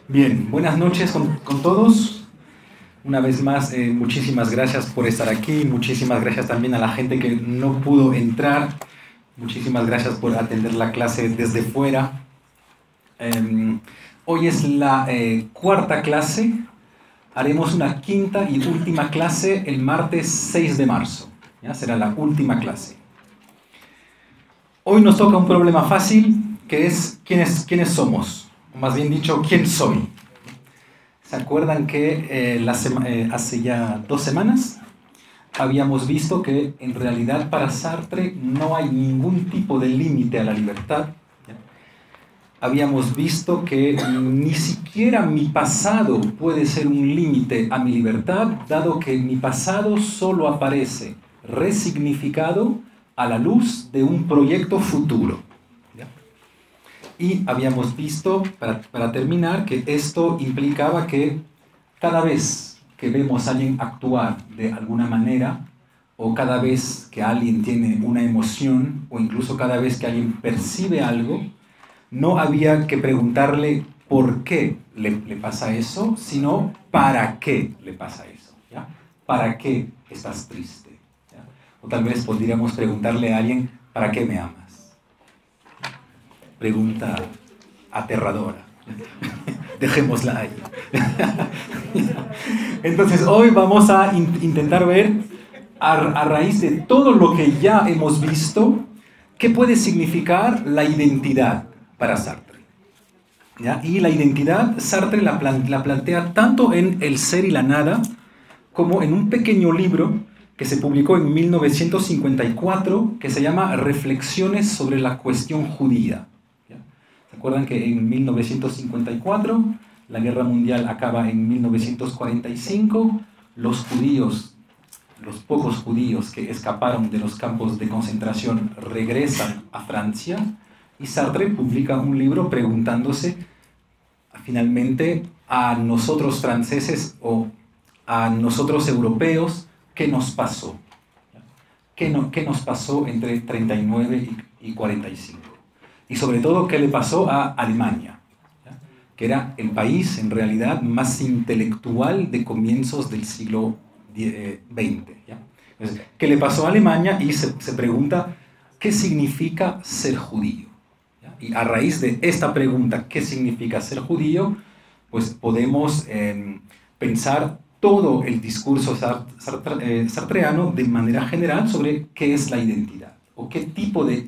Bien, buenas noches con todos. Una vez más, muchísimas gracias por estar aquí. Muchísimas gracias también a la gente que no pudo entrar. Muchísimas gracias por atender la clase desde fuera. Hoy es la cuarta clase. Haremos una quinta y última clase el martes 6 de marzo. ¿Ya? Será la última clase. Hoy nos toca un problema fácil, que es quiénes somos. O más bien dicho, ¿quién soy? ¿Se acuerdan que hace ya 2 semanas habíamos visto que en realidad para Sartre no hay ningún tipo de límite a la libertad? ¿Ya? Habíamos visto que ni siquiera mi pasado puede ser un límite a mi libertad, dado que mi pasado solo aparece resignificado a la luz de un proyecto futuro. ¿Ya? Y habíamos visto, para terminar, que esto implicaba que cada vez que vemos a alguien actuar de alguna manera, o cada vez que alguien tiene una emoción, o incluso cada vez que alguien percibe algo, no había que preguntarle por qué le pasa eso, sino para qué le pasa eso. ¿Ya? ¿Para qué estás triste? ¿Ya? O tal vez podríamos preguntarle a alguien, ¿para qué me amas? Pregunta aterradora. Dejémosla ahí. Entonces, hoy vamos a intentar ver, a raíz de todo lo que ya hemos visto, qué puede significar la identidad para Sartre. ¿Ya? Y la identidad, Sartre la plantea tanto en El ser y la nada, como en un pequeño libro que se publicó en 1954, que se llama Reflexiones sobre la cuestión judía. ¿Ya? ¿Se acuerdan que en 1954 la guerra mundial acaba en 1945? Los judíos, los pocos judíos que escaparon de los campos de concentración regresan a Francia, y Sartre publica un libro preguntándose finalmente a nosotros franceses o a nosotros europeos, ¿qué nos pasó? ¿Qué nos pasó entre 39 y 45? Y sobre todo, ¿qué le pasó a Alemania? ¿Ya? Que era el país, en realidad, más intelectual de comienzos del siglo XX. ¿Ya? Entonces, ¿qué le pasó a Alemania? Y se pregunta, ¿qué significa ser judío? ¿Ya? Y a raíz de esta pregunta, ¿qué significa ser judío? Pues podemos pensar todo el discurso sartreano de manera general sobre qué es la identidad o qué tipo de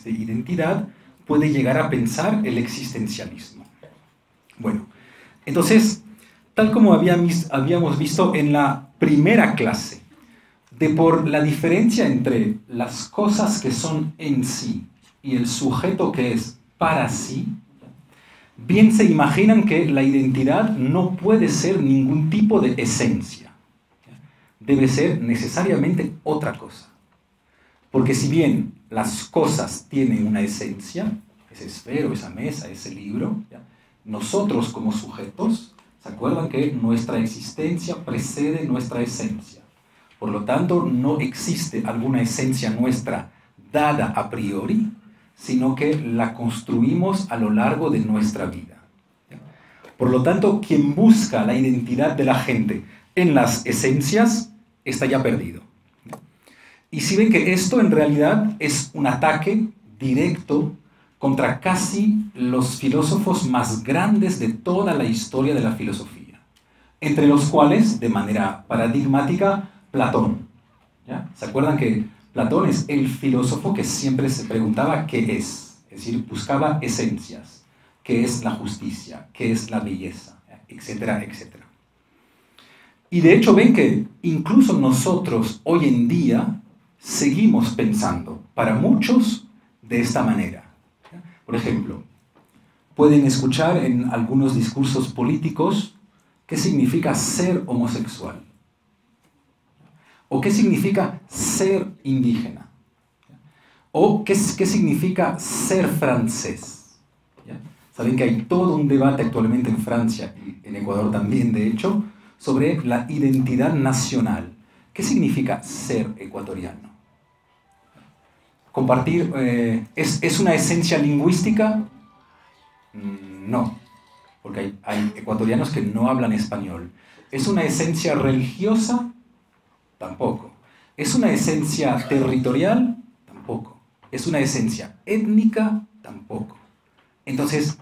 identidad puede llegar a pensar el existencialismo. Bueno, entonces, tal como habíamos visto en la primera clase, de por la diferencia entre las cosas que son en sí y el sujeto que es para sí, bien se imaginan que la identidad no puede ser ningún tipo de esencia. Debe ser necesariamente otra cosa. Porque si bien las cosas tienen una esencia, ese esfero, esa mesa, ese libro, ¿ya? Nosotros como sujetos, ¿se acuerdan que nuestra existencia precede nuestra esencia? Por lo tanto, no existe alguna esencia nuestra dada a priori, sino que la construimos a lo largo de nuestra vida. Por lo tanto, quien busca la identidad de la gente en las esencias, está ya perdido. Y si ven que esto en realidad es un ataque directo contra casi los filósofos más grandes de toda la historia de la filosofía, entre los cuales, de manera paradigmática, Platón. ¿Ya? ¿Se acuerdan que Platón es el filósofo que siempre se preguntaba qué es? Es decir, buscaba esencias. ¿Qué es la justicia? ¿Qué es la belleza? Etcétera, etcétera. Y de hecho ven que incluso nosotros hoy en día seguimos pensando, para muchos, de esta manera. Por ejemplo, pueden escuchar en algunos discursos políticos qué significa ser homosexual. ¿O qué significa ser indígena? ¿O qué significa ser francés? ¿Ya? Saben que hay todo un debate actualmente en Francia y en Ecuador también, de hecho, sobre la identidad nacional. ¿Qué significa ser ecuatoriano? ¿Compartir es una esencia lingüística? No. porque hay ecuatorianos que no hablan español. ¿Es una esencia religiosa? Tampoco. ¿Es una esencia territorial? Tampoco. ¿Es una esencia étnica? Tampoco. Entonces,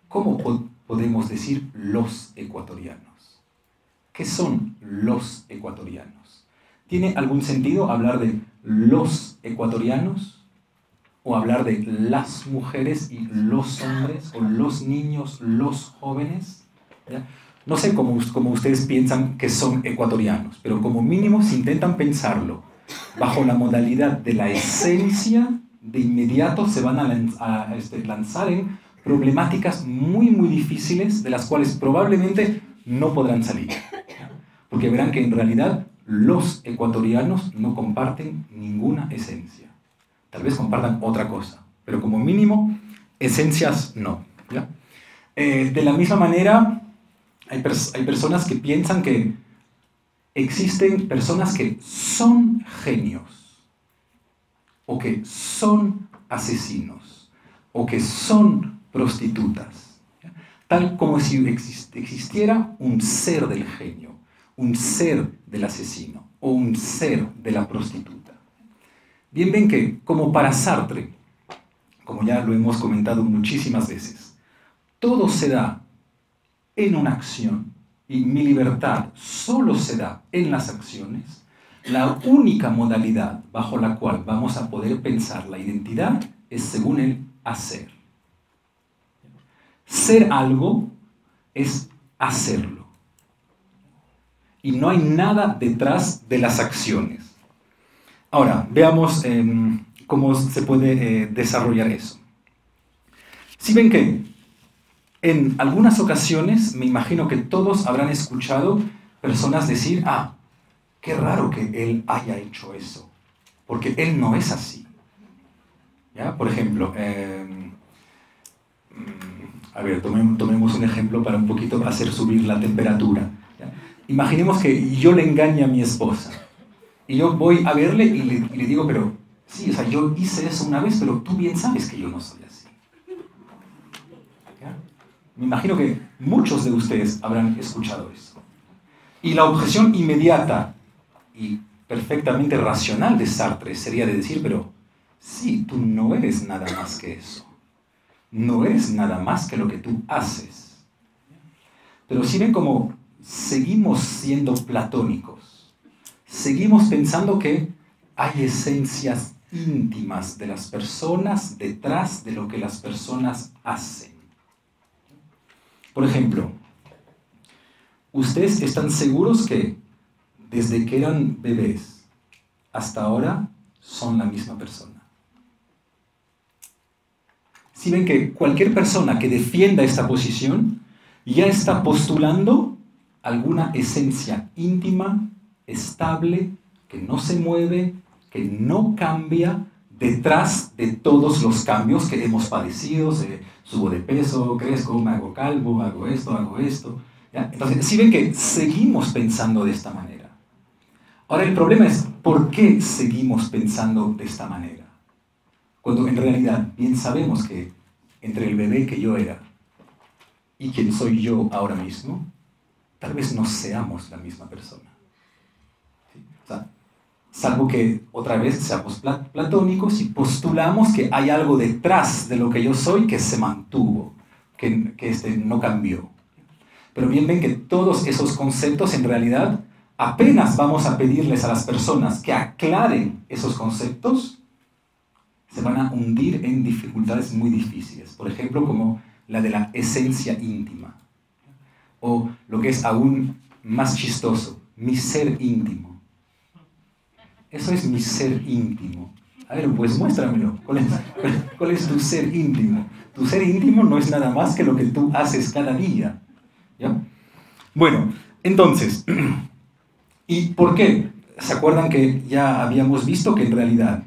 ¿cómo podemos decir los ecuatorianos? ¿Qué son los ecuatorianos? ¿Tiene algún sentido hablar de los ecuatorianos? ¿O hablar de las mujeres y los hombres? ¿O los niños, los jóvenes? ¿Ya? No sé cómo ustedes piensan que son ecuatorianos, pero como mínimo si intentan pensarlo bajo la modalidad de la esencia, de inmediato se van a lanzar en problemáticas muy, muy difíciles de las cuales probablemente no podrán salir. Porque verán que en realidad los ecuatorianos no comparten ninguna esencia. Tal vez compartan otra cosa, pero como mínimo, esencias no. ¿Ya? De la misma manera, hay personas que piensan que existen personas que son genios, o que son asesinos, o que son prostitutas. ¿Ya? Tal como si existiera un ser del genio, un ser del asesino, o un ser de la prostituta. Bien ven que, como para Sartre, como ya lo hemos comentado muchísimas veces, todo se da en una acción y mi libertad solo se da en las acciones. La única modalidad bajo la cual vamos a poder pensar la identidad es según el hacer. Ser algo es hacerlo. Y no hay nada detrás de las acciones. Ahora, veamos cómo se puede desarrollar eso. Si ven que en algunas ocasiones, me imagino que todos habrán escuchado personas decir, qué raro que él haya hecho eso, porque él no es así. ¿Ya? Por ejemplo, a ver, tomemos un ejemplo para un poquito hacer subir la temperatura. ¿Ya? Imaginemos que yo le engañe a mi esposa. Y yo voy a verle y le digo, pero sí, o sea, yo hice eso una vez, pero tú bien sabes que yo no soy así. ¿Ya? Me imagino que muchos de ustedes habrán escuchado eso. Y la objeción inmediata y perfectamente racional de Sartre sería de decir, pero sí, tú no eres nada más que eso. No eres nada más que lo que tú haces. Pero si ven cómo seguimos siendo platónicos, seguimos pensando que hay esencias íntimas de las personas detrás de lo que las personas hacen. Por ejemplo, ¿ustedes están seguros que desde que eran bebés hasta ahora son la misma persona? Si ven que cualquier persona que defienda esta posición ya está postulando alguna esencia íntima, estable, que no se mueve, que no cambia detrás de todos los cambios que hemos padecido. Subo de peso, crezco, me hago calvo, hago esto. ¿Ya? Entonces, si ven que seguimos pensando de esta manera. Ahora el problema es, ¿por qué seguimos pensando de esta manera? Cuando en realidad bien sabemos que entre el bebé que yo era y quien soy yo ahora mismo, tal vez no seamos la misma persona. ¿Sí? O sea, salvo que otra vez seamos platónicos y postulamos que hay algo detrás de lo que yo soy que se mantuvo, que no cambió. Pero bien ven que todos esos conceptos en realidad apenas vamos a pedirles a las personas que aclaren esos conceptos, se van a hundir en dificultades muy difíciles. Por ejemplo, como la de la esencia íntima. O lo que es aún más chistoso, mi ser íntimo. Eso es mi ser íntimo. A ver, pues muéstramelo. ¿Cuál es tu ser íntimo? Tu ser íntimo no es nada más que lo que tú haces cada día. ¿Ya? Bueno, entonces, ¿y por qué? ¿Se acuerdan que ya habíamos visto que en realidad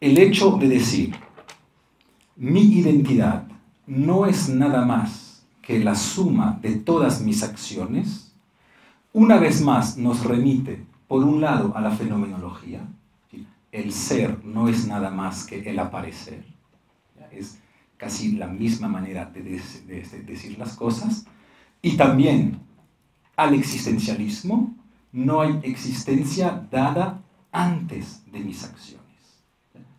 el hecho de decir mi identidad no es nada más que la suma de todas mis acciones, una vez más nos remite, por un lado, a la fenomenología? El ser no es nada más que el aparecer. Es casi la misma manera de decir las cosas. Y también al existencialismo, no hay existencia dada antes de mis acciones.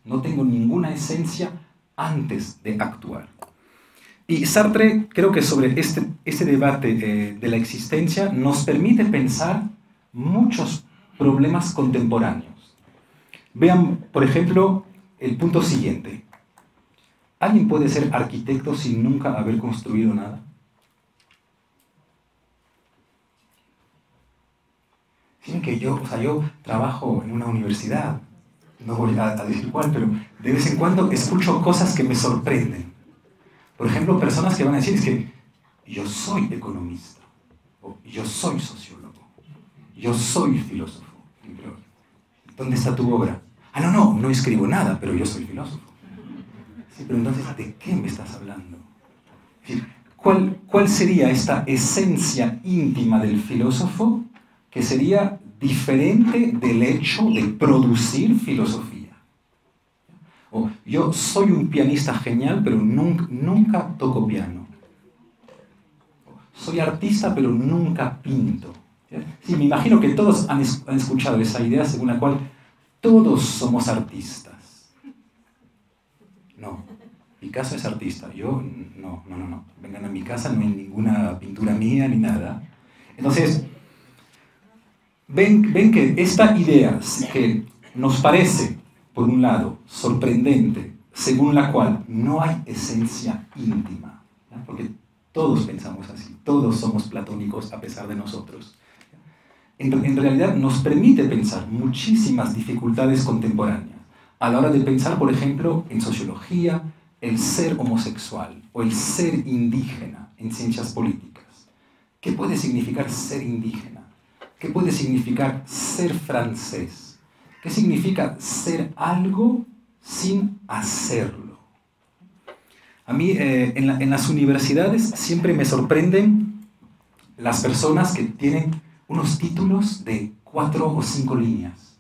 No tengo ninguna esencia antes de actuar. Y Sartre, creo que sobre este debate de la existencia nos permite pensar muchos problemas contemporáneos. Vean, por ejemplo, el punto siguiente. ¿Alguien puede ser arquitecto sin nunca haber construido nada? Tienen que yo trabajo en una universidad, no voy a decir cuál, pero de vez en cuando escucho cosas que me sorprenden. Por ejemplo, personas que van a decir, es que yo soy economista, o yo soy sociólogo, yo soy filósofo. Pero, ¿dónde está tu obra? No escribo nada, pero yo soy filósofo. Sí, pero entonces, ¿de qué me estás hablando? Es decir, ¿cuál sería esta esencia íntima del filósofo que sería diferente del hecho de producir filosofía? O yo soy un pianista genial, pero nunca toco piano. Soy artista, pero nunca pinto. Sí, me imagino que todos han escuchado esa idea según la cual todos somos artistas. No, Picasso es artista, yo no. Vengan a mi casa, no hay ninguna pintura mía ni nada. Entonces, ven que esta idea que nos parece, por un lado, sorprendente, según la cual no hay esencia íntima, ¿no? Porque todos pensamos así, todos somos platónicos a pesar de nosotros. En realidad nos permite pensar muchísimas dificultades contemporáneas a la hora de pensar, por ejemplo, en sociología, el ser homosexual o el ser indígena en ciencias políticas. ¿Qué puede significar ser indígena? ¿Qué puede significar ser francés? ¿Qué significa ser algo sin hacerlo? A mí en las universidades siempre me sorprenden las personas que tienen unos títulos de 4 o 5 líneas.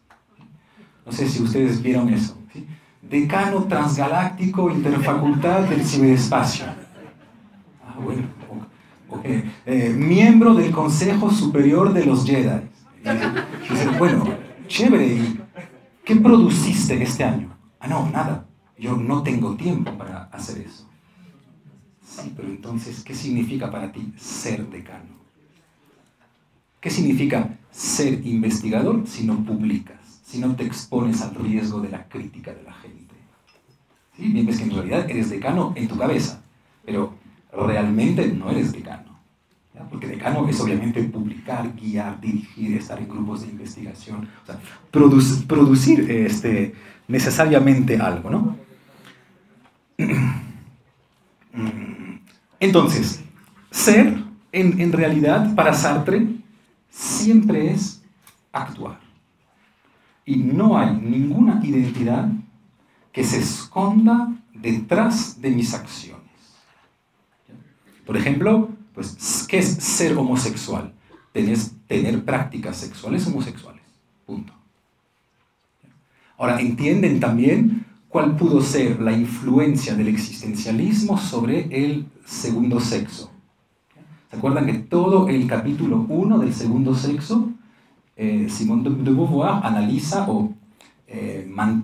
No sé si ustedes vieron eso. ¿Sí? Decano transgaláctico interfacultad del ciberespacio. Bueno. Miembro del Consejo Superior de los Jedi. Bueno, chévere. ¿Y qué produciste este año? No, nada. Yo no tengo tiempo para hacer eso. Sí, pero entonces, ¿qué significa para ti ser decano? ¿Qué significa ser investigador si no publicas, si no te expones al riesgo de la crítica de la gente? ¿Sí? Bien, ves que en realidad eres decano en tu cabeza, pero realmente no eres decano. ¿Ya? Porque decano es obviamente publicar, guiar, dirigir, estar en grupos de investigación, o sea, producir necesariamente algo, ¿no? Entonces, ser, en realidad, para Sartre, siempre es actuar. Y no hay ninguna identidad que se esconda detrás de mis acciones. Por ejemplo, pues, ¿qué es ser homosexual? Tener prácticas sexuales homosexuales. Punto. Ahora, entienden también cuál pudo ser la influencia del existencialismo sobre el segundo sexo. ¿Se acuerdan que todo el capítulo 1 del segundo sexo, Simone de Beauvoir analiza o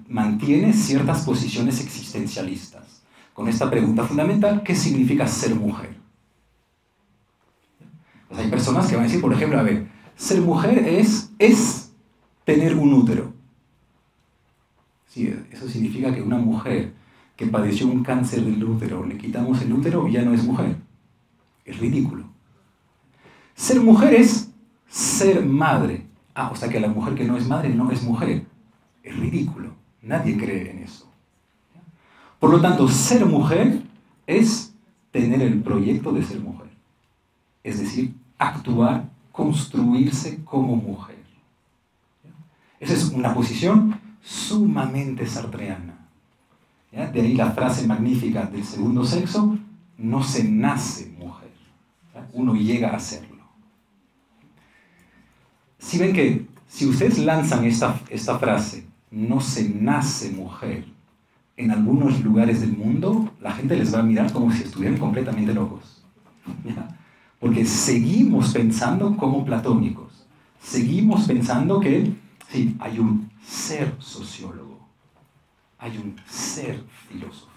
mantiene ciertas posiciones existencialistas con esta pregunta fundamental: ¿qué significa ser mujer? Pues hay personas que van a decir, por ejemplo, ser mujer es tener un útero. Sí, eso significa que una mujer que padeció un cáncer del útero, le quitamos el útero y ya no es mujer. Es ridículo. Ser mujer es ser madre. O sea que la mujer que no es madre no es mujer. Es ridículo. Nadie cree en eso. Por lo tanto, ser mujer es tener el proyecto de ser mujer. Es decir, actuar, construirse como mujer. Esa es una posición sumamente sartreana. ¿Ya? De ahí la frase magnífica del segundo sexo: no se nace mujer. ¿Ya? Uno llega a serlo. Si ven que si ustedes lanzan esta frase, no se nace mujer, en algunos lugares del mundo, la gente les va a mirar como si estuvieran completamente locos. ¿Ya? Porque seguimos pensando como platónicos. Seguimos pensando que sí, hay un ser sociólogo, hay un ser filósofo.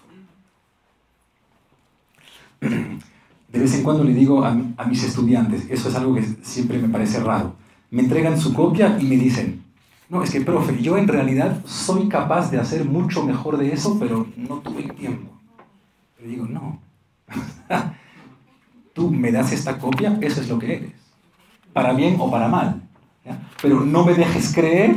De vez en cuando le digo a mis estudiantes, eso es algo que siempre me parece raro, me entregan su copia y me dicen, no, es que profe, yo en realidad soy capaz de hacer mucho mejor de eso, pero no tuve el tiempo. Le digo, no, tú me das esta copia, eso es lo que eres, para bien o para mal, ¿ya? Pero no me dejes creer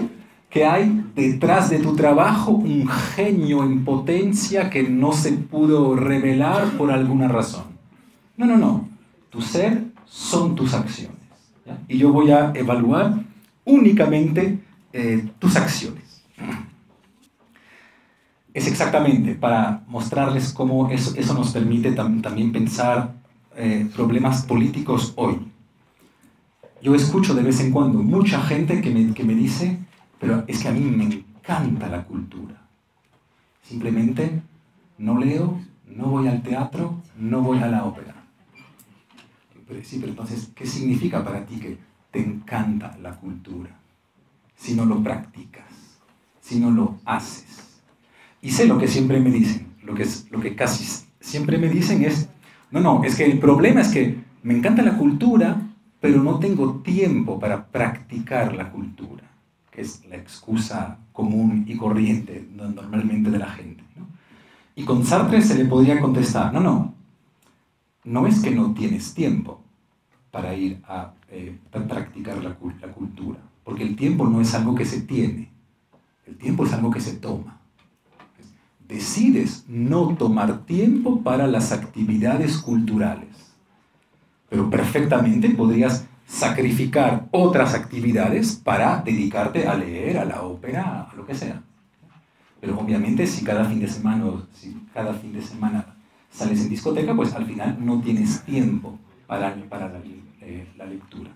que hay detrás de tu trabajo un genio en potencia que no se pudo revelar por alguna razón. No, no, no. Tu ser son tus acciones, ¿ya? Y yo voy a evaluar únicamente tus acciones. Es exactamente para mostrarles cómo eso nos permite también pensar problemas políticos hoy. Yo escucho de vez en cuando mucha gente que me dice, pero es que a mí me encanta la cultura. Simplemente no leo, no voy al teatro, no voy a la ópera. Sí, pero entonces, ¿qué significa para ti que te encanta la cultura? Si no lo practicas, si no lo haces. Y sé lo que siempre me dicen, lo que casi siempre me dicen es, no, es que el problema es que me encanta la cultura, pero no tengo tiempo para practicar la cultura, que es la excusa común y corriente normalmente de la gente, ¿no? Y con Sartre se le podría contestar, no es que no tienes tiempo para ir a practicar la cultura, porque el tiempo no es algo que se tiene, el tiempo es algo que se toma. Decides no tomar tiempo para las actividades culturales, pero perfectamente podrías sacrificar otras actividades para dedicarte a leer, a la ópera, a lo que sea. Pero obviamente si cada fin de semana sales en discoteca, pues al final no tienes tiempo para la lectura.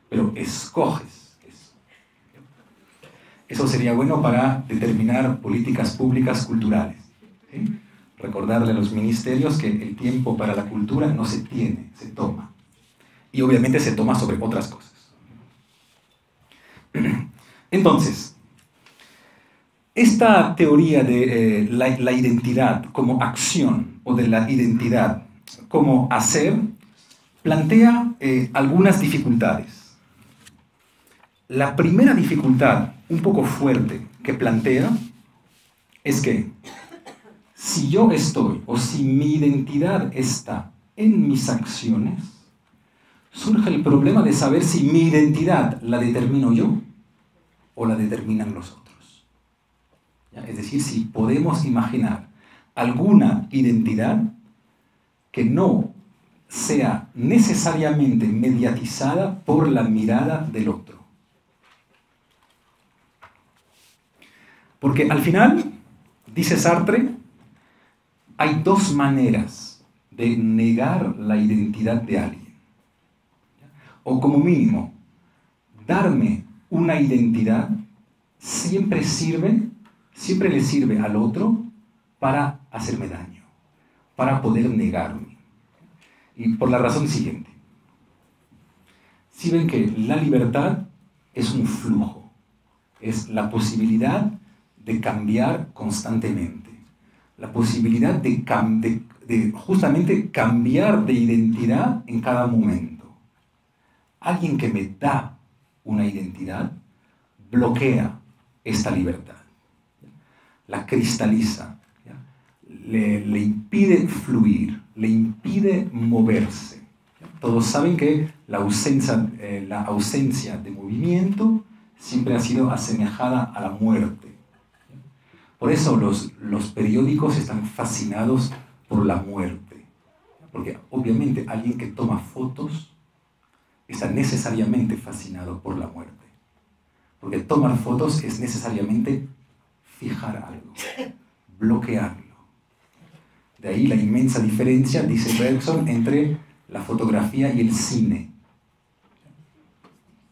Pero escoges eso. Eso sería bueno para determinar políticas públicas culturales, ¿sí? Recordarle a los ministerios que el tiempo para la cultura no se tiene, se toma. Y obviamente se toma sobre otras cosas. Entonces, esta teoría de la identidad como acción o de la identidad como hacer plantea algunas dificultades. La primera dificultad, un poco fuerte, que plantea es que si yo estoy o si mi identidad está en mis acciones, surge el problema de saber si mi identidad la determino yo o la determinan los otros. ¿Ya? Es decir, si podemos imaginar alguna identidad que no sea necesariamente mediatizada por la mirada del otro. Porque al final, dice Sartre, hay dos maneras de negar la identidad de alguien. O como mínimo, darme una identidad siempre le sirve al otro para hacerme daño, para poder negarme. Y por la razón siguiente. Si ven que la libertad es un flujo, es la posibilidad de cambiar constantemente, la posibilidad de justamente cambiar de identidad en cada momento. Alguien que me da una identidad bloquea esta libertad, la cristaliza, le impide fluir, le impide moverse. Todos saben que la ausencia de movimiento siempre ha sido asemejada a la muerte. Por eso los periódicos están fascinados por la muerte, porque obviamente alguien que toma fotos está necesariamente fascinado por la muerte. Porque tomar fotos es necesariamente fijar algo, bloquearlo. De ahí la inmensa diferencia, dice Bergson, entre la fotografía y el cine.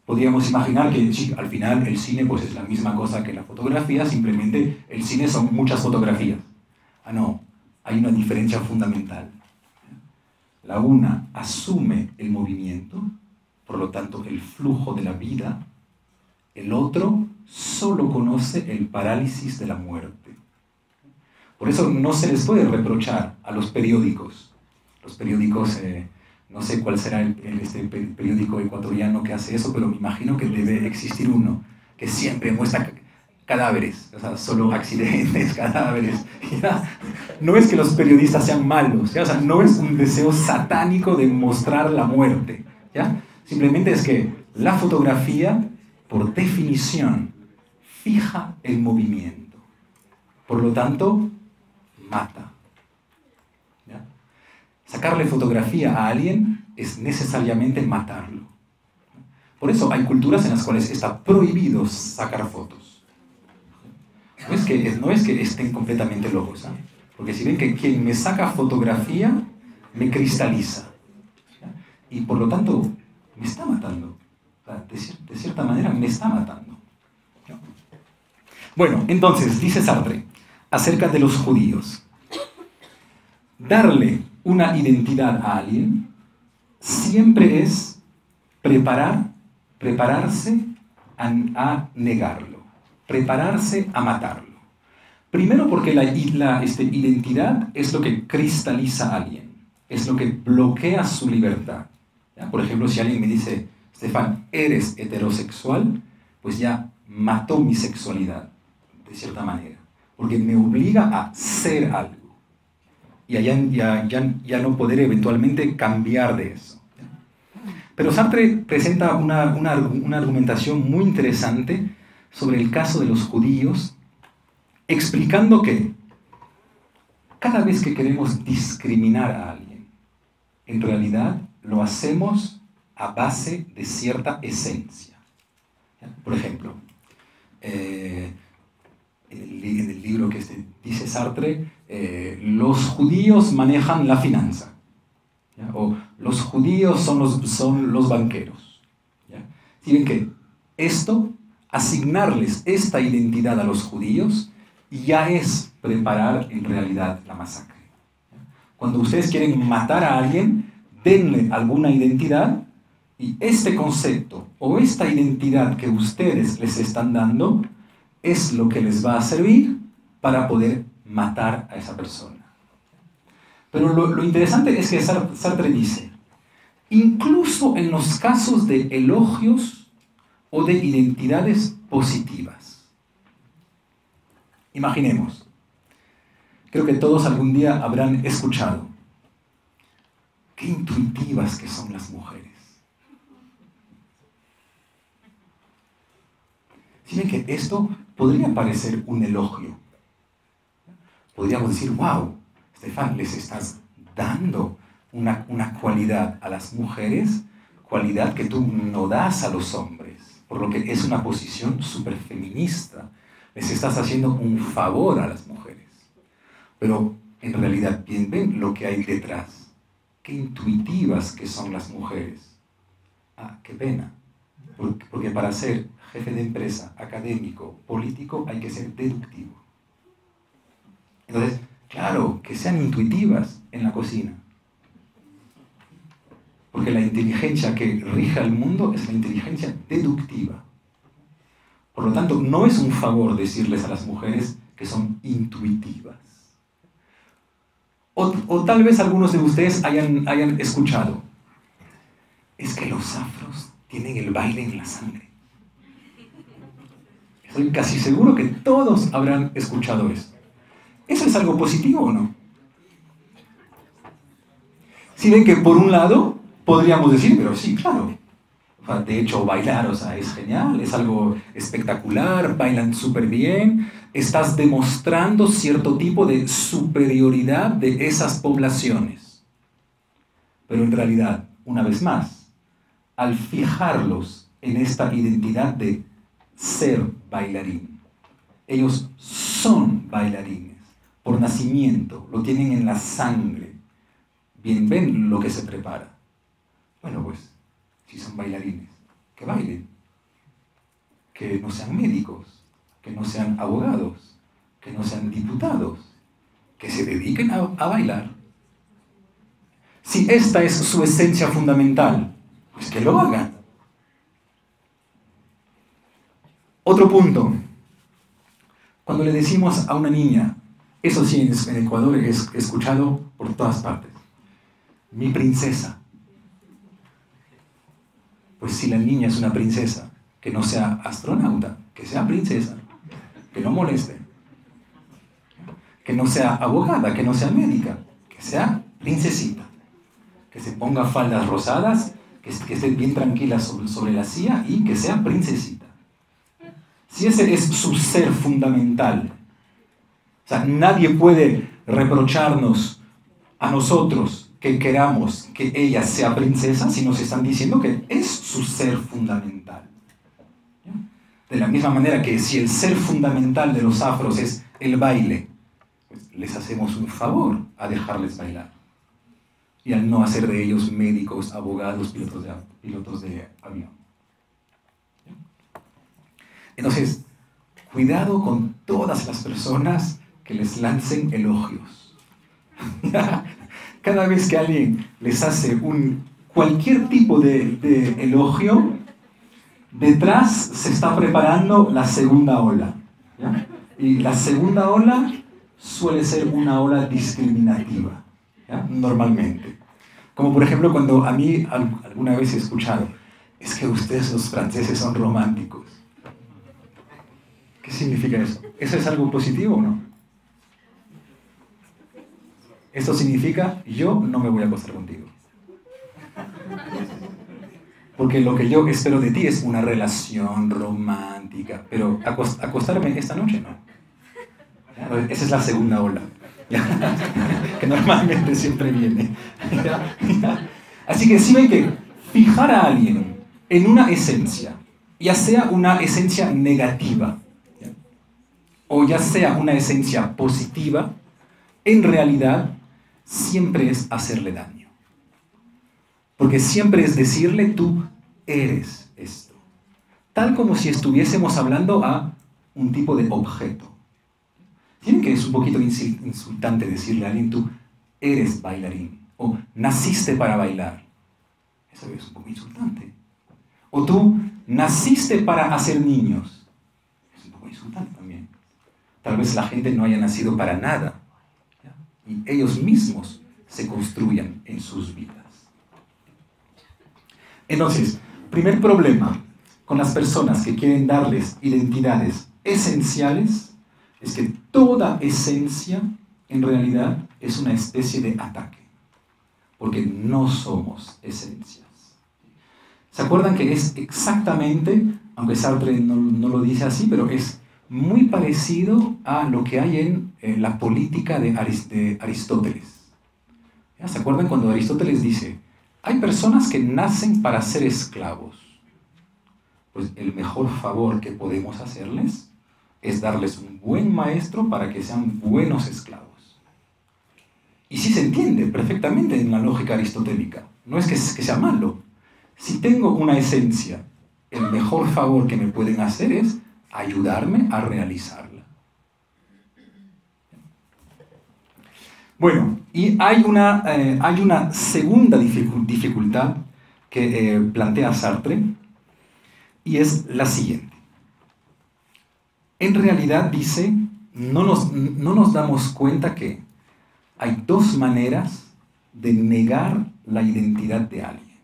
Podríamos imaginar que sí, al final el cine pues, es la misma cosa que la fotografía, simplemente el cine son muchas fotografías. Ah, no, hay una diferencia fundamental. La una asume el movimiento, por lo tanto el flujo de la vida. El otro solo conoce el parálisis de la muerte. Por eso no se les puede reprochar a los periódicos. Los periódicos, no sé cuál será este periódico ecuatoriano que hace eso, pero me imagino que debe existir uno que siempre muestra cadáveres, o sea, solo accidentes, cadáveres. ¿Ya? No es que los periodistas sean malos, ¿ya? O sea, no es un deseo satánico de mostrar la muerte, ¿ya? Simplemente es que la fotografía, por definición, fija el movimiento. Por lo tanto, mata. ¿Ya? Sacarle fotografía a alguien es necesariamente matarlo. Por eso hay culturas en las cuales está prohibido sacar fotos. No es que estén completamente locos, ¿eh? Porque si ven que quien me saca fotografía me cristaliza. ¿Ya? Y por lo tanto, me está matando. O sea, de cierta manera me está matando. ¿No? Bueno, entonces, dice Sartre, acerca de los judíos. Darle una identidad a alguien siempre es prepararse a negarlo, prepararse a matarlo. Primero porque la identidad es lo que cristaliza a alguien, es lo que bloquea su libertad. ¿Ya? Por ejemplo, si alguien me dice, Stefan, eres heterosexual, pues ya mató mi sexualidad, de cierta manera, porque me obliga a ser algo y ya no poder eventualmente cambiar de eso. Pero Sartre presenta una argumentación muy interesante sobre el caso de los judíos, explicando que cada vez que queremos discriminar a alguien, en realidad lo hacemos a base de cierta esencia. Por ejemplo, en el libro que dice Sartre, los judíos manejan la finanza. ¿Ya? O los judíos son los banqueros. ¿Ya? Si ven que asignarles esta identidad a los judíos, ya es preparar en realidad la masacre. ¿Ya? Cuando ustedes quieren matar a alguien, denle alguna identidad y este concepto o esta identidad que ustedes les están dando es lo que les va a servir para poder matar a esa persona. Pero lo interesante es que Sartre dice, incluso en los casos de elogios o de identidades positivas. Imaginemos, creo que todos algún día habrán escuchado, qué intuitivas que son las mujeres. Si ven que esto podría parecer un elogio. Podríamos decir, wow, Stefan, les estás dando una cualidad a las mujeres, cualidad que tú no das a los hombres, por lo que es una posición súper feminista. Les estás haciendo un favor a las mujeres. Pero en realidad, bien ven lo que hay detrás. Qué intuitivas que son las mujeres. Ah, qué pena. Porque para ser jefe de empresa, académico, político, hay que ser deductivo. Entonces, claro, que sean intuitivas en la cocina. Porque la inteligencia que rige al mundo es la inteligencia deductiva. Por lo tanto, no es un favor decirles a las mujeres que son intuitivas. O tal vez algunos de ustedes hayan escuchado, es que los afros tienen el baile en la sangre. Estoy casi seguro que todos habrán escuchado eso. ¿Eso es algo positivo o no? Si ven que por un lado podríamos decir, pero sí, claro. De hecho, bailar, o sea, es genial, es algo espectacular, bailan súper bien, estás demostrando cierto tipo de superioridad de esas poblaciones. Pero en realidad, una vez más, al fijarlos en esta identidad de ser bailarín, ellos son bailarines, por nacimiento, lo tienen en la sangre. Bien, ven lo que se prepara. Bueno, pues, si son bailarines, que bailen. Que no sean médicos, que no sean abogados, que no sean diputados, que se dediquen a bailar. Si esta es su esencia fundamental, pues que lo hagan. Otro punto. Cuando le decimos a una niña, eso sí, en Ecuador he escuchado por todas partes, mi princesa. Pues si la niña es una princesa, que no sea astronauta, que sea princesa, que no moleste, que no sea abogada, que no sea médica, que sea princesita, que se ponga faldas rosadas, que esté bien tranquila sobre la silla y que sea princesita. Si ese es su ser fundamental, o sea, nadie puede reprocharnos a nosotros que queramos que ella sea princesa si nos están diciendo que es su ser fundamental. De la misma manera que si el ser fundamental de los afros es el baile, pues les hacemos un favor a dejarles bailar y al no hacer de ellos médicos, abogados, pilotos de avión. Entonces, cuidado con todas las personas que les lancen elogios. Cada vez que alguien les hace cualquier tipo de elogio, detrás se está preparando la segunda ola. ¿Ya? Y la segunda ola suele ser una ola discriminativa, ¿ya? Normalmente. Como por ejemplo cuando a mí alguna vez he escuchado, es que ustedes los franceses son románticos. ¿Qué significa eso? ¿Eso es algo positivo o no? Esto significa, yo no me voy a acostar contigo. Porque lo que yo espero de ti es una relación romántica, pero acostarme esta noche no. Esa es la segunda ola, que normalmente siempre viene. Así que si ven que fijar a alguien en una esencia, ya sea una esencia negativa, o ya sea una esencia positiva, en realidad siempre es hacerle daño. Porque siempre es decirle, tú eres esto. Tal como si estuviésemos hablando a un tipo de objeto. Tienen que es un poquito insultante decirle a alguien, tú eres bailarín, o naciste para bailar. Eso es un poco insultante. O tú naciste para hacer niños. Es un poco insultante también. Tal vez la gente no haya nacido para nada. ¿Ya? Y ellos mismos se construyan en sus vidas. Entonces, primer problema con las personas que quieren darles identidades esenciales es que toda esencia en realidad es una especie de ataque, porque no somos esencias. ¿Se acuerdan que es exactamente, aunque Sartre no lo dice así, pero es muy parecido a lo que hay en la política de Aristóteles? ¿Ya? ¿Se acuerdan cuando Aristóteles dice, hay personas que nacen para ser esclavos? Pues el mejor favor que podemos hacerles es darles un buen maestro para que sean buenos esclavos. Y sí se entiende perfectamente en la lógica aristotélica. No es que sea malo. Si tengo una esencia, el mejor favor que me pueden hacer es ayudarme a realizarla. Bueno, y hay una segunda dificultad que plantea Sartre, y es la siguiente. En realidad dice, no nos damos cuenta que hay dos maneras de negar la identidad de alguien.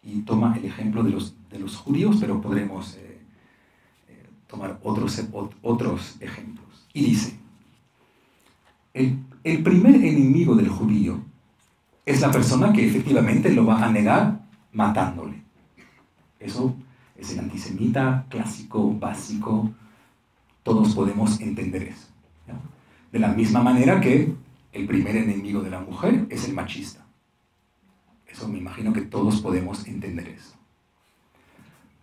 Y toma el ejemplo de los judíos, pero podremos tomar otros ejemplos. Y dice, el primer enemigo del judío es la persona que efectivamente lo va a negar matándole. Eso es el antisemita clásico, básico. Todos podemos entender eso. ¿Ya? De la misma manera que el primer enemigo de la mujer es el machista. Eso me imagino que todos podemos entender eso.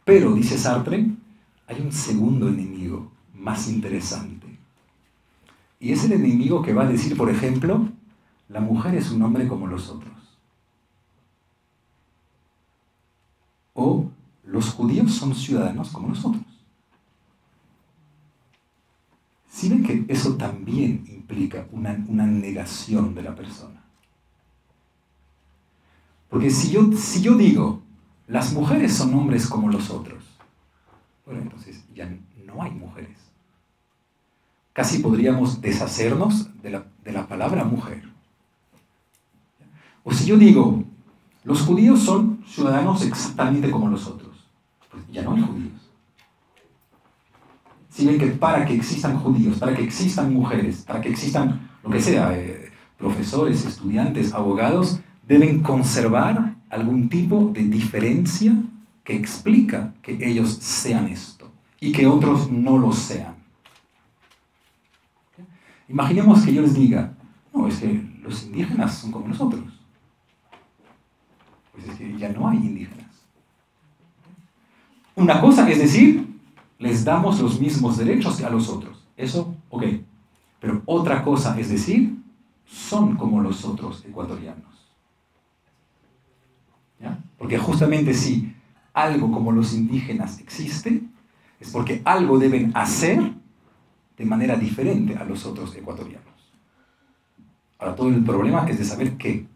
Pero, dice Sartre, hay un segundo enemigo más interesante. Y es el enemigo que va a decir, por ejemplo, la mujer es un hombre como los otros. O los judíos son ciudadanos como nosotros. Si ven que que eso también implica una negación de la persona. Porque si yo digo, las mujeres son hombres como los otros, bueno, entonces ya no hay mujeres. Casi podríamos deshacernos de la palabra mujer. O si yo digo, los judíos son ciudadanos exactamente como los otros, pues ya no hay judíos. Si ven que para que existan judíos, para que existan mujeres, para que existan lo que sea, profesores, estudiantes, abogados, deben conservar algún tipo de diferencia que explica que ellos sean esto y que otros no lo sean. Imaginemos que yo les diga, no, es que los indígenas son como nosotros. Pues es que ya no hay indígenas. Una cosa es decir, les damos los mismos derechos que a los otros. Eso, ok. Pero otra cosa es decir, son como los otros ecuatorianos. ¿Ya? Porque justamente si algo como los indígenas existe, es porque algo deben hacer de manera diferente a los otros ecuatorianos. Ahora, todo el problema es de saber qué.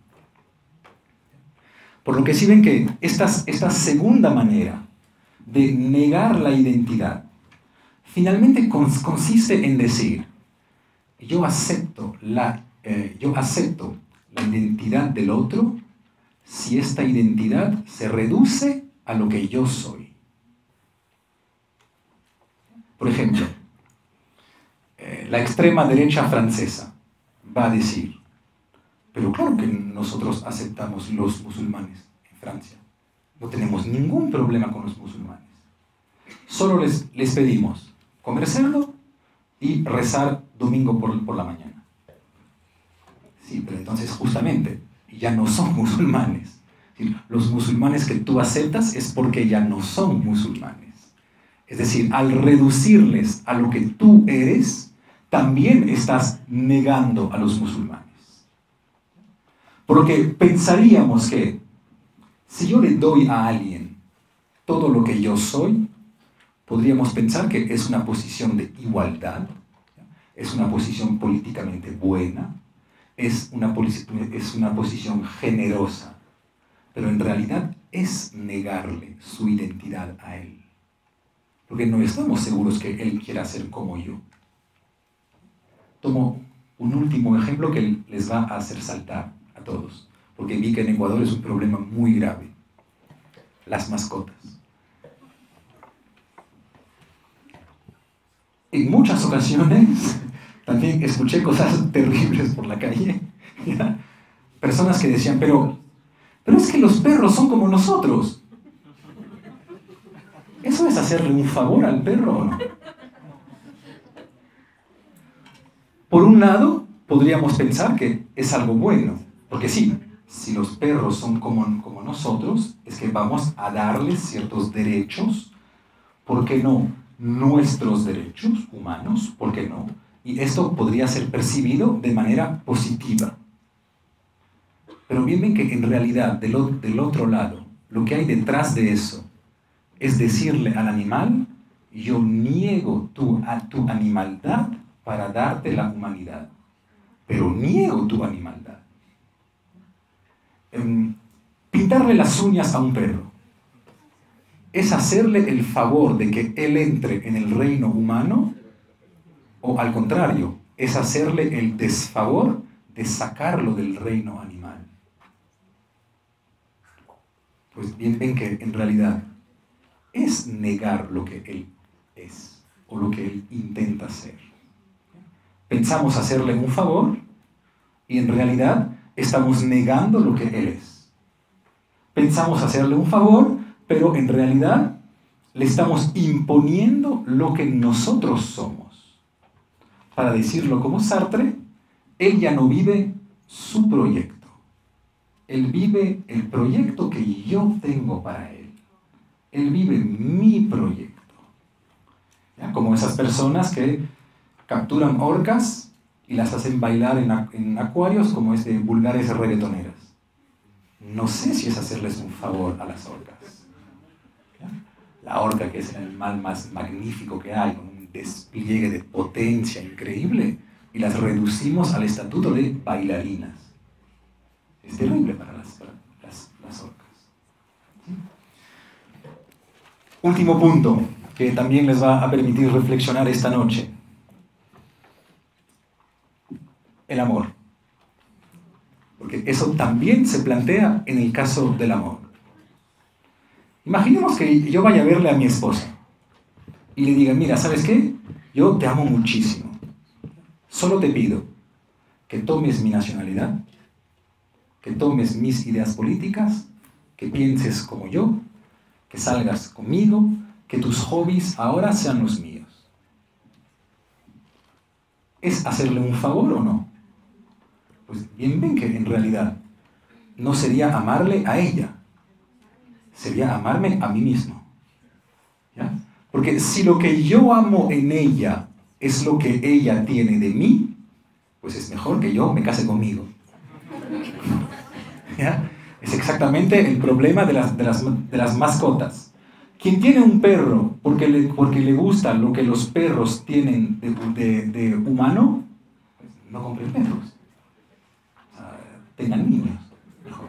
Por lo que sí ven que esta segunda manera de negar la identidad finalmente consiste en decir, yo acepto la identidad del otro si esta identidad se reduce a lo que yo soy. Por ejemplo, la extrema derecha francesa va a decir, pero claro que nosotros aceptamos los musulmanes en Francia. No tenemos ningún problema con los musulmanes. Solo les pedimos comer cerdo y rezar domingo por la mañana. Sí, pero entonces justamente ya no son musulmanes. Los musulmanes que tú aceptas es porque ya no son musulmanes. Es decir, al reducirles a lo que tú eres, también estás negando a los musulmanes. Por lo que pensaríamos que si yo le doy a alguien todo lo que yo soy, podríamos pensar que es una posición de igualdad, es una posición políticamente buena, es una posición generosa, pero en realidad es negarle su identidad a él. Porque no estamos seguros que él quiera ser como yo. Tomo un último ejemplo que les va a hacer saltar a todos, porque vi que en Ecuador es un problema muy grave. Las mascotas. En muchas ocasiones también escuché cosas terribles por la calle. ¿Ya? Personas que decían, pero es que los perros son como nosotros. ¿Eso es hacerle un favor al perro o no? Por un lado, podríamos pensar que es algo bueno, porque sí, si los perros son como nosotros, es que vamos a darles ciertos derechos, ¿por qué no? Nuestros derechos humanos, ¿por qué no? Y esto podría ser percibido de manera positiva. Pero bien ven que en realidad, del otro lado, lo que hay detrás de eso es decirle al animal, yo niego tu animaldad para darte la humanidad, pero niego tu animaldad. Pintarle las uñas a un perro es hacerle el favor de que él entre en el reino humano, o al contrario, es hacerle el desfavor de sacarlo del reino animal. Pues bien ven que en realidad es negar lo que él es o lo que él intenta ser. Pensamos hacerle un favor y en realidad estamos negando lo que él es. Pensamos hacerle un favor, pero en realidad le estamos imponiendo lo que nosotros somos. Para decirlo como Sartre, él ya no vive su proyecto. Él vive el proyecto que yo tengo para él. Él vive mi proyecto. ¿Ya? Como esas personas que capturan orcas y las hacen bailar en acuarios como vulgares reggaetoneras. No sé si es hacerles un favor a las orcas. ¿Ya? La orca, que es el animal más magnífico que hay, con un despliegue de potencia increíble y las reducimos al estatuto de bailarinas. Es terrible para las orcas. ¿Sí? Último punto que también les va a permitir reflexionar esta noche. El amor. Porque eso también se plantea en el caso del amor. Imaginemos que yo vaya a verle a mi esposa y le diga, mira, ¿sabes qué? Yo te amo muchísimo. Solo te pido que tomes mi nacionalidad, que tomes mis ideas políticas, que pienses como yo, que salgas conmigo, que tus hobbies ahora sean los míos. ¿Es hacerle un favor o no? Pues bien ven que en realidad no sería amarle a ella, sería amarme a mí mismo. ¿Ya? Porque si lo que yo amo en ella es lo que ella tiene de mí, pues es mejor que yo me case conmigo. ¿Ya? Es exactamente el problema de las mascotas. Quien tiene un perro porque le gusta lo que los perros tienen de humano, pues no compren perros. Tengan niños,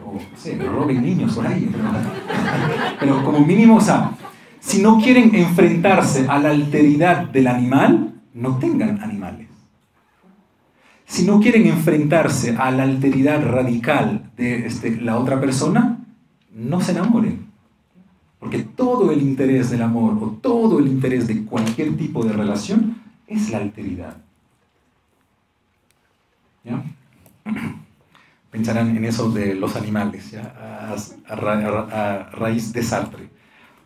o no sé, roben niños por ahí, pero como mínimo, o sea, si no quieren enfrentarse a la alteridad del animal, no tengan animales. Si no quieren enfrentarse a la alteridad radical de la otra persona, no se enamoren, porque todo el interés del amor o todo el interés de cualquier tipo de relación es la alteridad. ¿Ya? Pensarán en eso de los animales, ¿ya? A raíz de Sartre,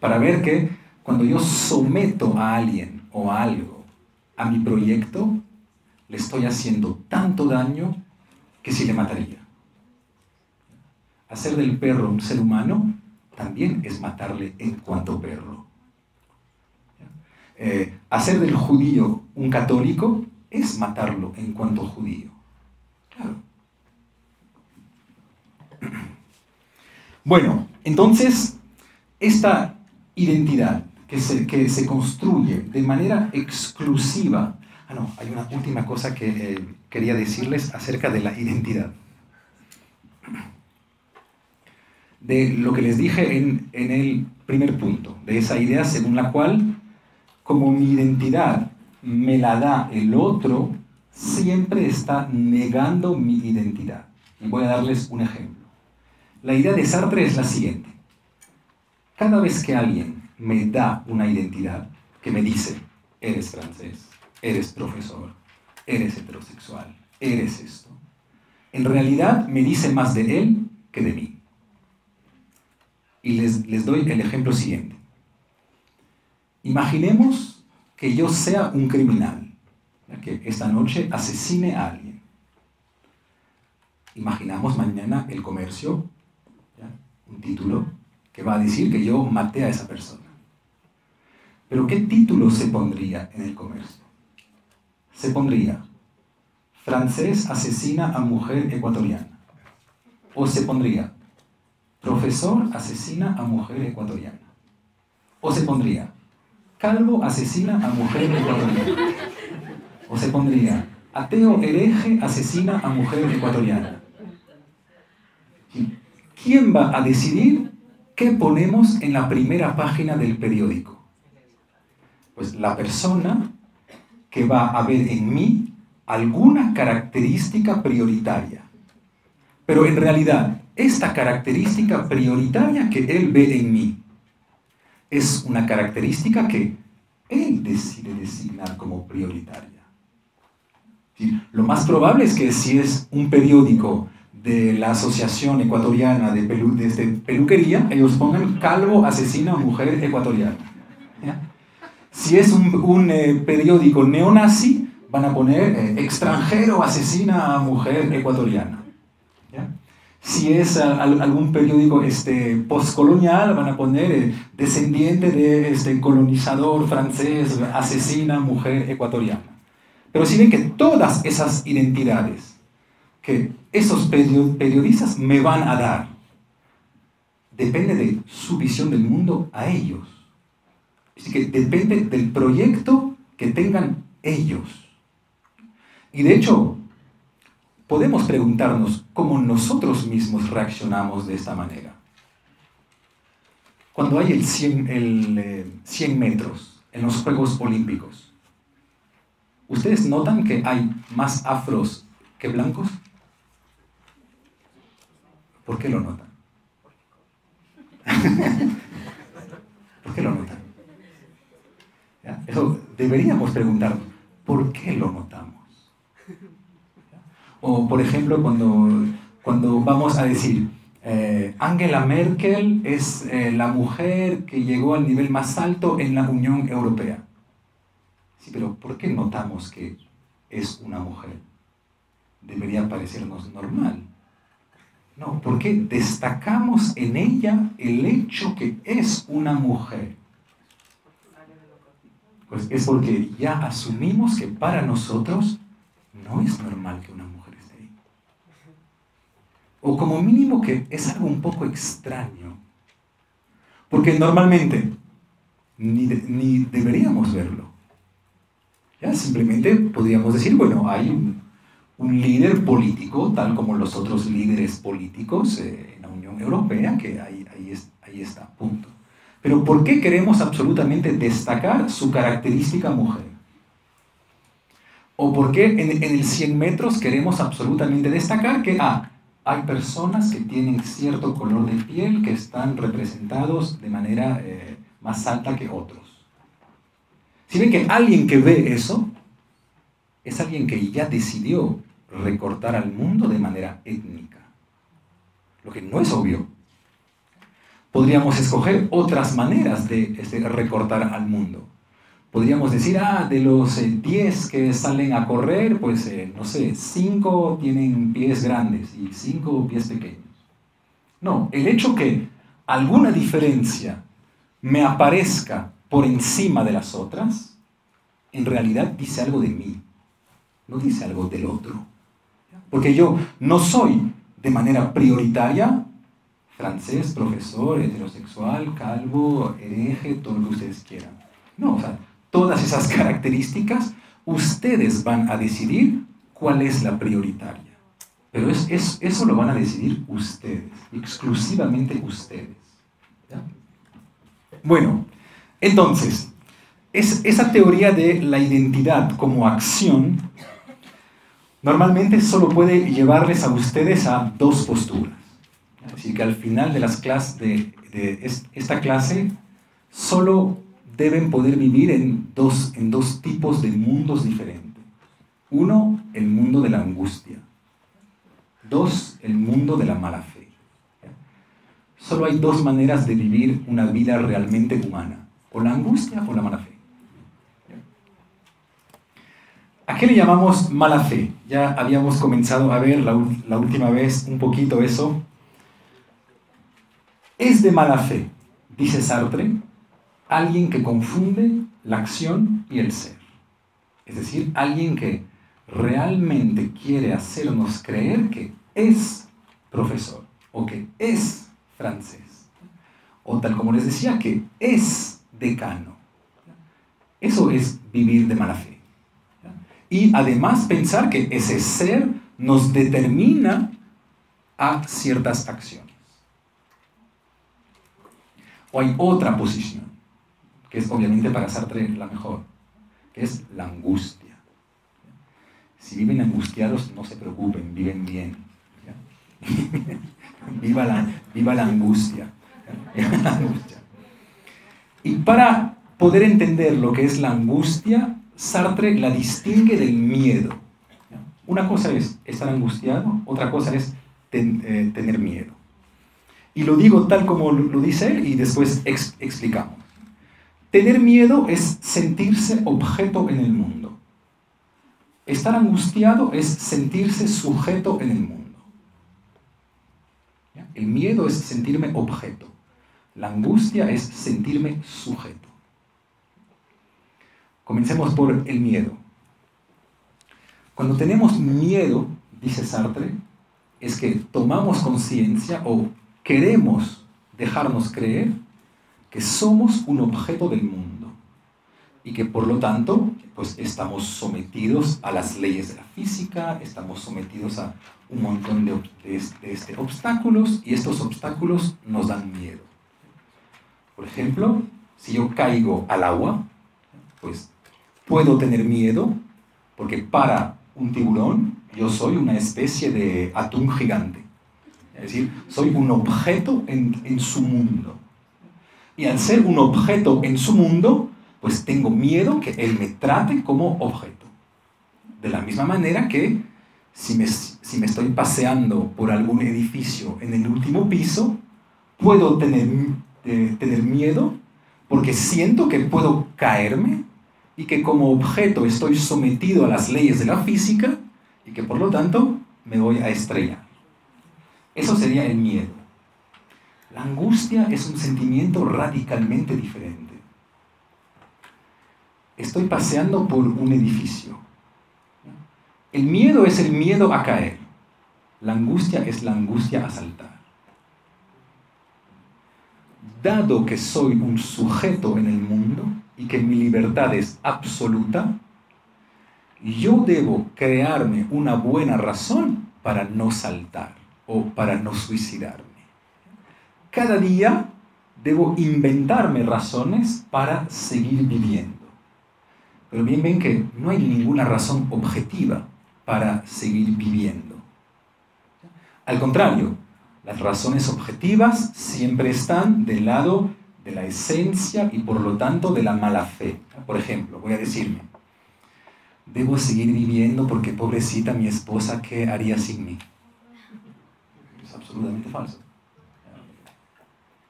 para ver que cuando yo someto a alguien o a algo a mi proyecto, le estoy haciendo tanto daño que sí le mataría. Hacer del perro un ser humano también es matarle en cuanto perro. Hacer del judío un católico es matarlo en cuanto judío. Claro. Bueno, entonces, esta identidad que se construye de manera exclusiva. No, hay una última cosa que quería decirles acerca de la identidad. De lo que les dije en el primer punto, de esa idea según la cual, como mi identidad me la da el otro, siempre está negando mi identidad. Y voy a darles un ejemplo. La idea de Sartre es la siguiente. Cada vez que alguien me da una identidad que me dice, eres francés, eres profesor, eres heterosexual, eres esto, en realidad me dice más de él que de mí. Y les doy el ejemplo siguiente. Imaginemos que yo sea un criminal, que esta noche asesine a alguien. Imaginamos mañana El Comercio, ¿ya? Un título que va a decir que yo maté a esa persona. Pero ¿qué título se pondría en El Comercio? Se pondría francés asesina a mujer ecuatoriana. O se pondría profesor asesina a mujer ecuatoriana. O se pondría calvo asesina a mujer ecuatoriana. O se pondría ateo hereje asesina a mujer ecuatoriana. ¿Quién va a decidir qué ponemos en la primera página del periódico? Pues la persona que va a ver en mí alguna característica prioritaria. Pero en realidad, esta característica prioritaria que él ve en mí es una característica que él decide designar como prioritaria. ¿Sí? Lo más probable es que si es un periódico de la Asociación Ecuatoriana de Peluquería, ellos pongan calvo asesina a mujer ecuatoriana. ¿Ya? Si es un periódico neonazi, van a poner extranjero asesina a mujer ecuatoriana. ¿Ya? Si es algún periódico postcolonial, van a poner descendiente de colonizador francés asesina a mujer ecuatoriana. Pero si ven que todas esas identidades que esos periodistas me van a dar, depende de su visión del mundo a ellos. Así que depende del proyecto que tengan ellos. Y de hecho, podemos preguntarnos cómo nosotros mismos reaccionamos de esta manera. Cuando hay el 100 metros en los Juegos Olímpicos, ¿ustedes notan que hay más afros que blancos? ¿Por qué lo notan? ¿Por qué lo notan? ¿Ya? Eso deberíamos preguntarnos, ¿por qué lo notamos? ¿Ya? O, por ejemplo, cuando vamos a decir, Angela Merkel es la mujer que llegó al nivel más alto en la Unión Europea. Sí, pero ¿por qué notamos que es una mujer? Debería parecernos normal. No, porque destacamos en ella el hecho que es una mujer. Pues es porque ya asumimos que para nosotros no es normal que una mujer esté ahí. O como mínimo que es algo un poco extraño. Porque normalmente ni deberíamos verlo. ¿Ya? Simplemente podríamos decir, bueno, hay un líder político, tal como los otros líderes políticos en la Unión Europea, que ahí está, punto. Pero ¿por qué queremos absolutamente destacar su característica mujer? ¿O por qué en el 100 metros queremos absolutamente destacar que hay personas que tienen cierto color de piel que están representados de manera más alta que otros? Si ven que alguien que ve eso, es alguien que ya decidió recortar al mundo de manera étnica, lo que no es obvio. Podríamos escoger otras maneras de recortar al mundo. Podríamos decir, de los 10 que salen a correr, pues, no sé, 5 tienen pies grandes y 5 pies pequeños. No, el hecho que alguna diferencia me aparezca por encima de las otras, en realidad dice algo de mí, no dice algo del otro. Porque yo no soy de manera prioritaria francés, profesor, heterosexual, calvo, hereje, todo lo que ustedes quieran. No, o sea, todas esas características, ustedes van a decidir cuál es la prioritaria. Pero eso lo van a decidir ustedes, exclusivamente ustedes. ¿Ya? Bueno, entonces, esa teoría de la identidad como acción normalmente solo puede llevarles a ustedes a dos posturas. Así que al final de esta clase solo deben poder vivir en dos tipos de mundos diferentes. Uno, el mundo de la angustia. Dos, el mundo de la mala fe. Solo hay dos maneras de vivir una vida realmente humana. O la angustia o la mala fe. ¿A qué le llamamos mala fe? Ya habíamos comenzado a ver la última vez un poquito eso. Es de mala fe, dice Sartre, alguien que confunde la acción y el ser. Es decir, alguien que realmente quiere hacernos creer que es profesor, o que es francés, o tal como les decía, que es decano. Eso es vivir de mala fe. Y además pensar que ese ser nos determina a ciertas acciones. O hay otra posición, que es obviamente para Sartre la mejor, que es la angustia. Si viven angustiados, no se preocupen, viven bien. Viva la angustia. Y para poder entender lo que es la angustia, Sartre la distingue del miedo. Una cosa es estar angustiado, otra cosa es tener miedo. Y lo digo tal como lo dice él y después explicamos. Tener miedo es sentirse objeto en el mundo. Estar angustiado es sentirse sujeto en el mundo. ¿Ya? El miedo es sentirme objeto. La angustia es sentirme sujeto. Comencemos por el miedo. Cuando tenemos miedo, dice Sartre, es que tomamos conciencia o queremos dejarnos creer que somos un objeto del mundo, y que por lo tanto pues estamos sometidos a las leyes de la física, estamos sometidos a un montón de obstáculos, y estos obstáculos nos dan miedo. Por ejemplo, si yo caigo al agua, pues puedo tener miedo porque para un tiburón yo soy una especie de atún gigante. Es decir, soy un objeto en su mundo. Y al ser un objeto en su mundo, pues tengo miedo que él me trate como objeto. De la misma manera que si me estoy paseando por algún edificio en el último piso, puedo tener miedo porque siento que puedo caerme y que como objeto estoy sometido a las leyes de la física y que por lo tanto me voy a estrellar. Eso sería el miedo. La angustia es un sentimiento radicalmente diferente. Estoy paseando por un edificio. El miedo es el miedo a caer. La angustia es la angustia a saltar. Dado que soy un sujeto en el mundo y que mi libertad es absoluta, yo debo crearme una buena razón para no saltar o para no suicidarme. Cada día debo inventarme razones para seguir viviendo. Pero bien ven que no hay ninguna razón objetiva para seguir viviendo. Al contrario, las razones objetivas siempre están del lado de la esencia y por lo tanto de la mala fe. Por ejemplo, voy a decirme, debo seguir viviendo porque pobrecita mi esposa, ¿qué haría sin mí? Es absolutamente falso.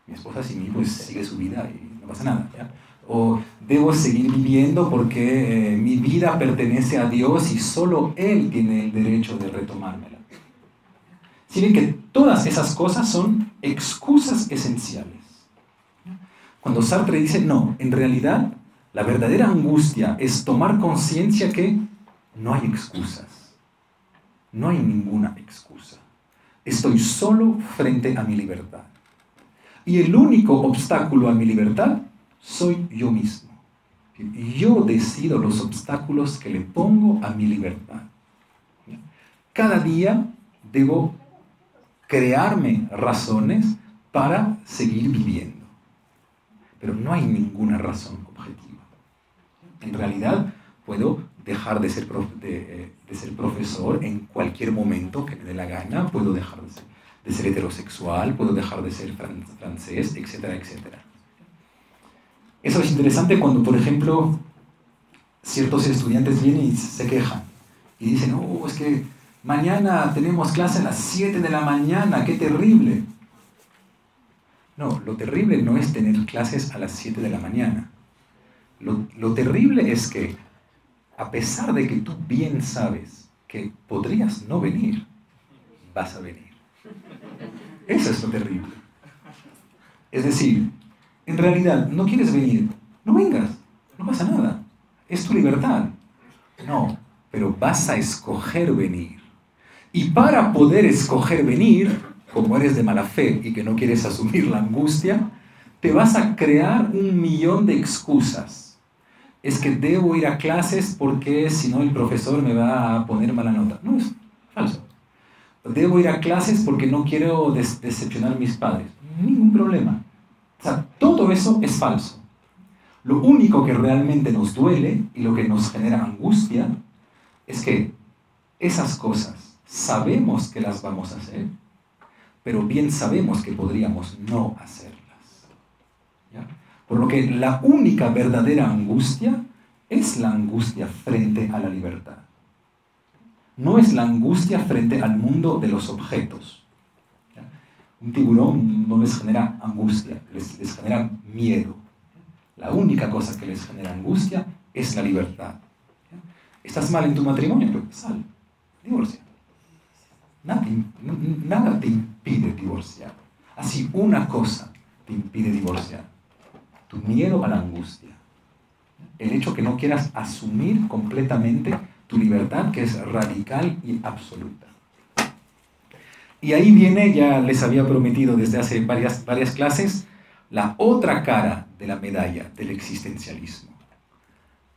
Mi esposa sin mí pues sigue su vida y no pasa nada, ¿ya? O debo seguir viviendo porque mi vida pertenece a Dios y solo Él tiene el derecho de retomármela. Si ven que todas esas cosas son excusas esenciales. Cuando Sartre dice, no, en realidad la verdadera angustia es tomar conciencia que no hay excusas. No hay ninguna excusa. Estoy solo frente a mi libertad. Y el único obstáculo a mi libertad soy yo mismo. Yo decido los obstáculos que le pongo a mi libertad. Cada día debo crearme razones para seguir viviendo. Pero no hay ninguna razón objetiva. En realidad, puedo dejar de ser profesor en cualquier momento que me dé la gana, puedo dejar de ser heterosexual, puedo dejar de ser francés, etcétera, etcétera. Eso es interesante cuando, por ejemplo, ciertos estudiantes vienen y se quejan y dicen, oh, es que mañana tenemos clase a las 7 de la mañana, qué terrible. No, lo terrible no es tener clases a las 7 de la mañana. Lo terrible es que, a pesar de que tú bien sabes que podrías no venir, vas a venir. Eso es lo terrible. Es decir, en realidad, no quieres venir, no vengas, no pasa nada. Es tu libertad. No, pero vas a escoger venir. Y para poder escoger venir, como eres de mala fe y que no quieres asumir la angustia, te vas a crear 1.000.000 de excusas. Es que debo ir a clases porque si no el profesor me va a poner mala nota. No, es falso. Debo ir a clases porque no quiero decepcionar a mis padres. Ningún problema. O sea, todo eso es falso. Lo único que realmente nos duele y lo que nos genera angustia es que esas cosas sabemos que las vamos a hacer, pero bien sabemos que podríamos no hacerlas. ¿Ya? Por lo que la única verdadera angustia es la angustia frente a la libertad. No es la angustia frente al mundo de los objetos. ¿Ya? Un tiburón no les genera angustia, les genera miedo. La única cosa que les genera angustia es la libertad. ¿Ya? ¿Estás mal en tu matrimonio? Pues sal, divorcia. Nada te impide divorciar. Así una cosa te impide divorciar. Tu miedo a la angustia. El hecho que no quieras asumir completamente tu libertad, que es radical y absoluta. Y ahí viene, ya les había prometido desde hace varias clases, la otra cara de la medalla del existencialismo.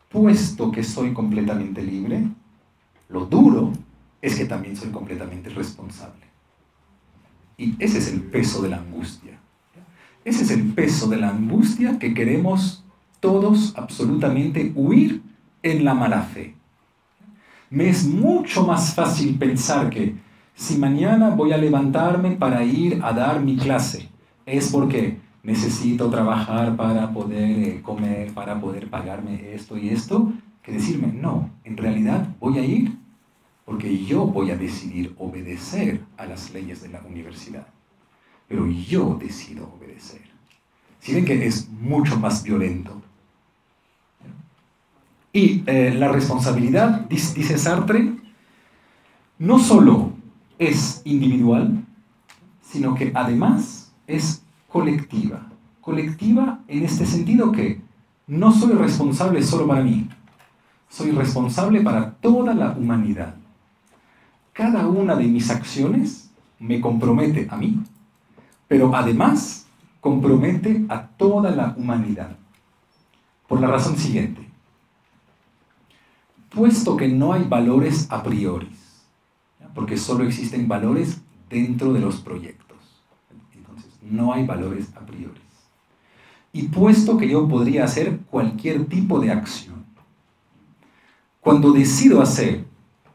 puesto que soy completamente libre, lo duro es que también soy completamente responsable. Y ese es el peso de la angustia. Ese es el peso de la angustia que queremos todos absolutamente huir en la mala fe. Me es mucho más fácil pensar que si mañana voy a levantarme para ir a dar mi clase, es porque necesito trabajar para poder comer, para poder pagarme esto y esto, que decirme, no, en realidad voy a ir porque yo voy a decidir obedecer a las leyes de la universidad. Pero yo decido obedecer. Si ven que es mucho más violento. Y la responsabilidad, dice Sartre, no solo es individual, sino que además es colectiva. Colectiva en este sentido que no soy responsable solo para mí, soy responsable para toda la humanidad. Cada una de mis acciones me compromete a mí, pero además compromete a toda la humanidad. Por la razón siguiente. Puesto que no hay valores a priori, porque solo existen valores dentro de los proyectos. Entonces, no hay valores a priori. Y puesto que yo podría hacer cualquier tipo de acción, cuando decido hacer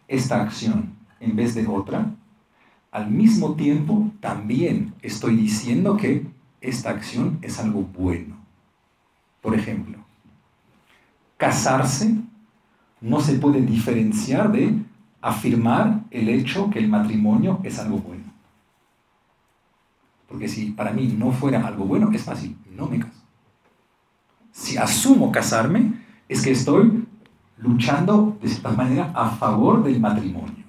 esta acción en vez de otra, al mismo tiempo también estoy diciendo que esta acción es algo bueno. Por ejemplo, casarse no se puede diferenciar de afirmar el hecho que el matrimonio es algo bueno. Porque si para mí no fuera algo bueno, es fácil, no me caso. Si asumo casarme, es que estoy luchando de cierta manera a favor del matrimonio.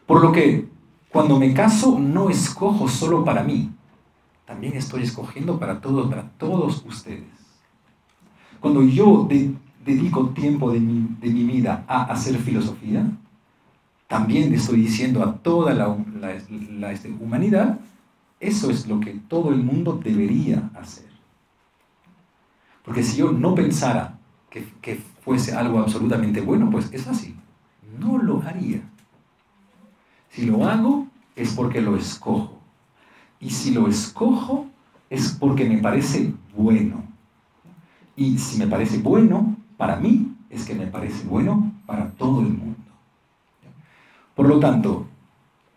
Por lo que cuando me caso no escojo solo para mí, también estoy escogiendo para todos ustedes. Cuando yo dedico tiempo de mi vida a hacer filosofía, también estoy diciendo a toda la humanidad, eso es lo que todo el mundo debería hacer. Porque si yo no pensara que fuese algo absolutamente bueno, pues es fácil, no lo haría. Si lo hago, es porque lo escojo. Y si lo escojo, es porque me parece bueno. Y si me parece bueno para mí, es que me parece bueno para todo el mundo. Por lo tanto,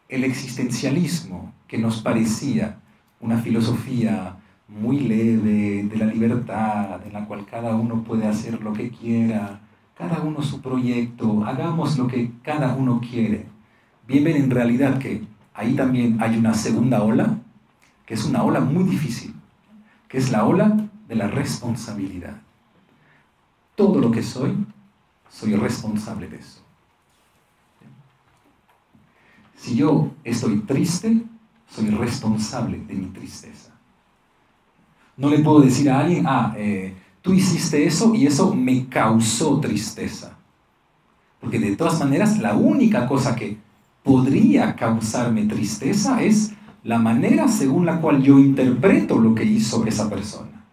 el existencialismo, que nos parecía una filosofía muy leve, de la libertad, en la cual cada uno puede hacer lo que quiera, cada uno su proyecto, hagamos lo que cada uno quiere. Bien ven en realidad que ahí también hay una segunda ola, que es una ola muy difícil, que es la ola de la responsabilidad. Todo lo que soy responsable de eso. Si yo estoy triste, soy responsable de mi tristeza. No le puedo decir a alguien, tú hiciste eso y eso me causó tristeza. Porque de todas maneras, la única cosa que podría causarme tristeza es la manera según la cual yo interpreto lo que hizo esa persona.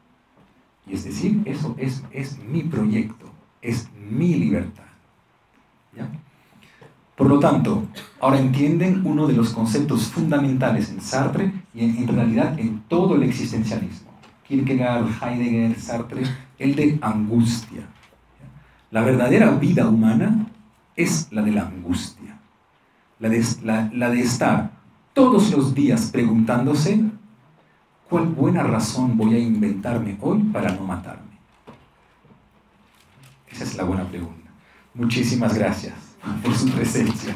Y es decir, eso es mi proyecto, es mi libertad. ¿Ya? Por lo tanto, ahora entienden uno de los conceptos fundamentales en Sartre y en realidad en todo el existencialismo. Kierkegaard, Heidegger, Sartre, el de angustia. La verdadera vida humana es la de la angustia. La de estar todos los días preguntándose ¿cuál buena razón voy a inventarme hoy para no matarme? Esa es la buena pregunta. Muchísimas gracias por su presencia.